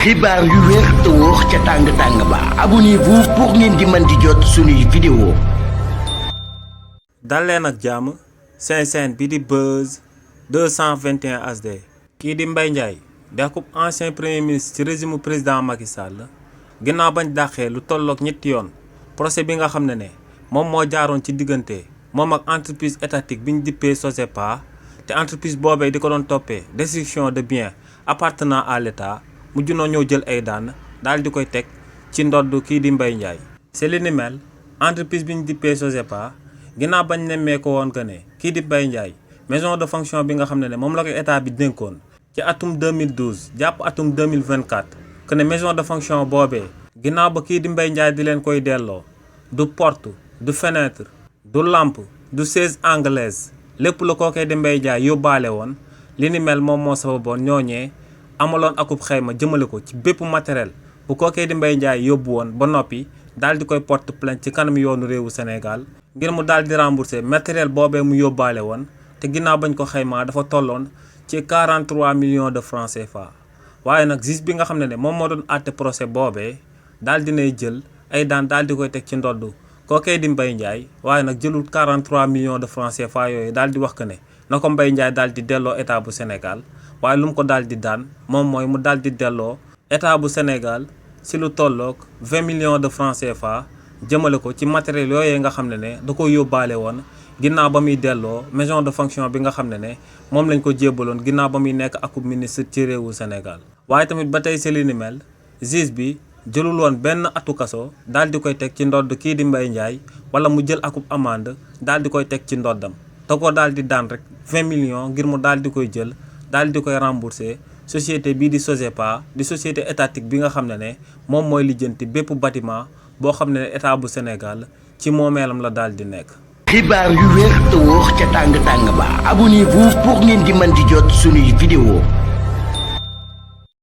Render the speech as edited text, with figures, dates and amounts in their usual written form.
xibaar yu wér te wóor ca tàng ba abonnez-vous pour ngeen di mën di jot suñuy vidéo. dal leen ak jàmm seen chaîne bi di Buzz 221 HD. kii di Mbaye Ndiaye di akub ancien premier ministre ci régime président Macky Sall ginnaaw bañ dàqee lu tolloog ñetti yoon procès bi nga xam ne moom moo jaaroon ci diggante moom ak entreprise étatique bi ñu dippee SOGEPA te entreprise boobee di ko doon toppee destruction de biens appartenant à l'État mujj na ñoo jël ay daan daal di koy teg ci ndodd kii di Mbaye Ndiaye. c'est li ni mel entreprise bi ñu dippee SOGEPA ginnaaw bañ nemmee ko woon que ne kii di Mbaye Ndiaye maison de fonction bi nga xam ne moom la ko état bi dénkoon ci atum 2012 jàpp atum 2024 que ne maison de fonction boobee ginnaaw ba kii di Mbaye Ndiaye di leen koy delloo du porte du fenêtre du lampe du chaise anglaise lépp la kookee di Mbaye Ndiaye yóbbaale woon li ni mel moom moo sababoon ñooñee amaloon akub xayma jëmale ko ci bépp matériel bu kookee di Mbaye Ndiaye yóbbu woon ba noppi daal di koy porte plainte ci kanam yoonu réewu Sénégal ngir mu daal di rembourser matériel boobee mu yóbbaale woon te ginnaaw bañ ko xaymaa dafa tolloon ci 43 millions de francs CFA. waaye nag juge bi nga xam ne moom moo doon àtte procès boobee daal dinay jël ay daan daal di koy teg ci ndodd kookee di Mbaye Ndiaye waaye nag jëlul 43 millions de francs CFA yooyu daal di wax que ne na ko Mbaye Ndiaye daal di delloo état bu Sénégal waaye lu mu ko daal di daan moom mooy mu daal di delloo état bu Sénégal si lu tolloog 20 millions de francs CFA jëmale ko ci matériel yooyee nga xam ne da ko yóbbaale woon ginnaaw ba muy delloo maison de fonction bi nga xam ne moom lañ ko jébbaloon ginnaaw ba muy nekk akub ministre ci réewu Sénégal. waaye tamit ba tey si li ni mel juge bi jëlul woon benn atu kaso daal di koy teg ci ndodd kii di Mbaye Ndiaye wala mu jël akub amende daal di koy teg ci ndoddam te ko daal di daan rek 20 millions ngir mu daal di koy jël daal di koy rembourser société bii di SOGEPA di société étatique bi nga xam ne moom mooy lijjanti bépp bâtiment boo xam ne état bu Sénégal ci moomeelam la daal di nekk. xibaar yu wér te wóor ca tàng ba abonnez-vous pour ngeen di mën di jot suñuy vidéo.